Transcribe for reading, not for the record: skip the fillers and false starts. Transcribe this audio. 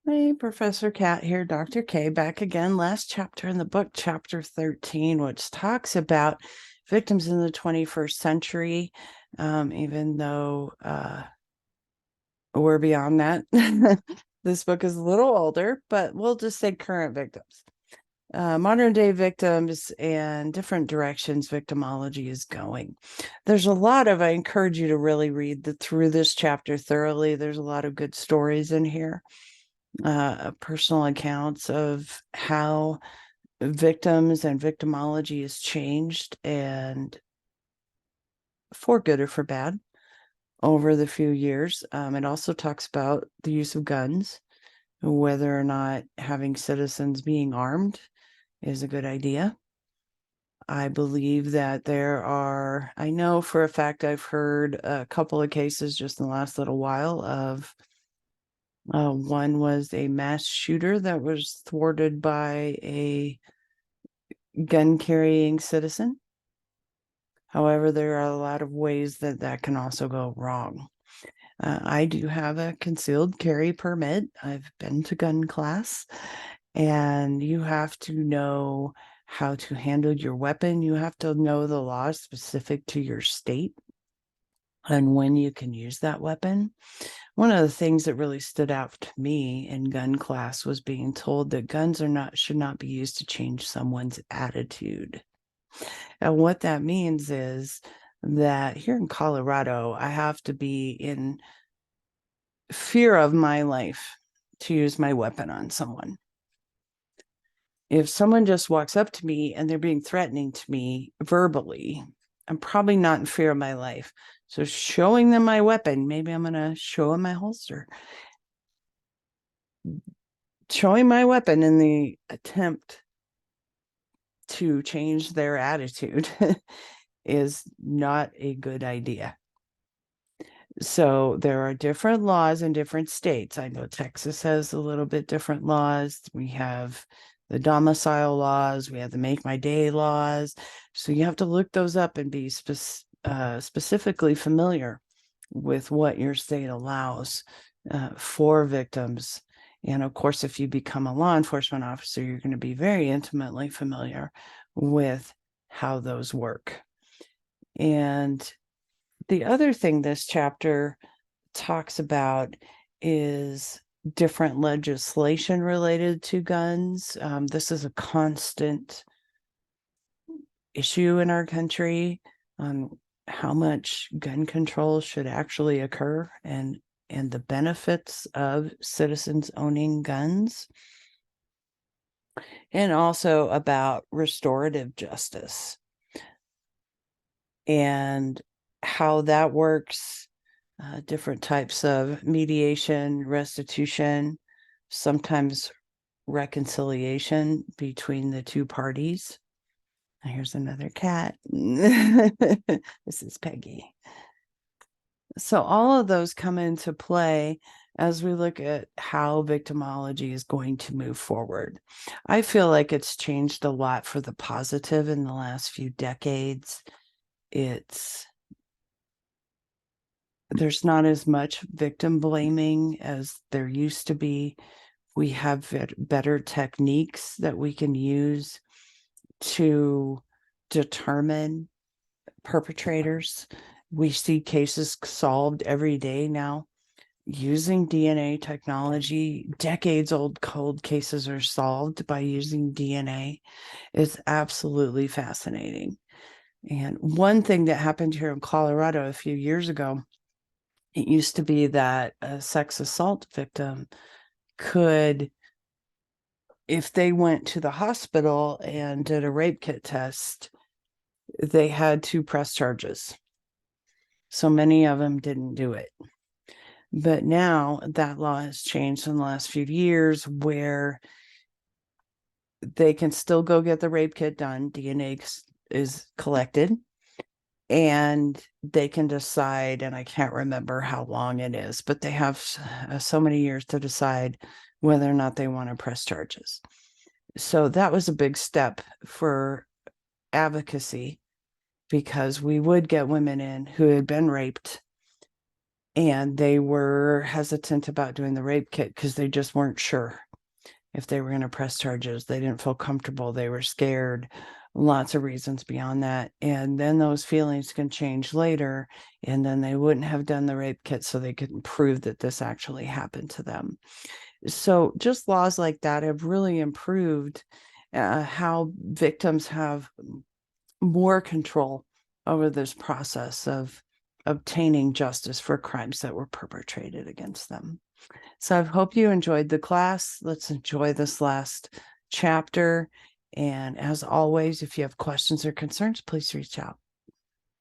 Hey, Professor Cat here, Dr. K, back again. Last chapter in the book, chapter 13, which talks about victims in the 21st century, even though we're beyond that. This book is a little older, but we'll just say current victims. Modern day victims and different directions victimology is going. There's a lot of, I encourage you to really read through this chapter thoroughly. There's a lot of good stories in here. Personal accounts of how victims and victimology has changed, and for good or for bad, over the few years. It also talks about the use of guns, whether or not having citizens being armed is a good idea. I believe that I know for a fact I've heard a couple of cases just in the last little while of one was a mass shooter that was thwarted by a gun carrying citizen. However, there are a lot of ways that that can also go wrong. I do have a concealed carry permit. I've been to gun class, and you have to know how to handle your weapon. You have to know the laws specific to your state and when you can use that weapon. One of the things that really stood out to me in gun class was being told that guns should not be used to change someone's attitude. And what that means is that here in Colorado, I have to be in fear of my life to use my weapon on someone. If someone just walks up to me and they're being threatening to me verbally, I'm probably not in fear of my life. So showing them my weapon, maybe I'm going to show them my holster. Showing my weapon in the attempt to change their attitude is not a good idea. So there are different laws in different states. I know Texas has a little bit different laws. We have the domicile laws. We have the make my day laws. So you have to look those up and be specifically familiar with what your state allows for victims. And of course, if you become a law enforcement officer, you're going to be very intimately familiar with how those work. And the other thing this chapter talks about is different legislation related to guns. This is a constant issue in our country on how much gun control should actually occur and the benefits of citizens owning guns, and also about restorative justice and how that works, different types of mediation, restitution, sometimes reconciliation between the two parties. Here's another cat. This is Peggy. So all of those come into play as we look at how victimology is going to move forward. I feel like it's changed a lot for the positive in the last few decades. There's not as much victim blaming as there used to be. We have better techniques that we can use to determine perpetrators. We see cases solved every day now using DNA technology. Decades old cold cases are solved by using DNA. It's absolutely fascinating. And one thing that happened here in Colorado a few years ago, it used to be that a sex assault victim could, if they went to the hospital and did a rape kit test, they had to press charges. So many of them didn't do it. But now that law has changed in the last few years where they can still go get the rape kit done. DNA is collected and they can decide, and I can't remember how long it is, but they have so many years to decide whether or not they want to press charges. So that was a big step for advocacy, because we would get women in who had been raped And they were hesitant about doing the rape kit because they just weren't sure if they were going to press charges. They didn't feel comfortable. They were scared. Lots of reasons beyond that. And then those feelings can change later. And then they wouldn't have done the rape kit so they could prove that this actually happened to them. So just laws like that have really improved how victims have more control over this process of obtaining justice for crimes that were perpetrated against them. So I hope you enjoyed the class. Let's enjoy this last chapter. And as always, if you have questions or concerns, please reach out.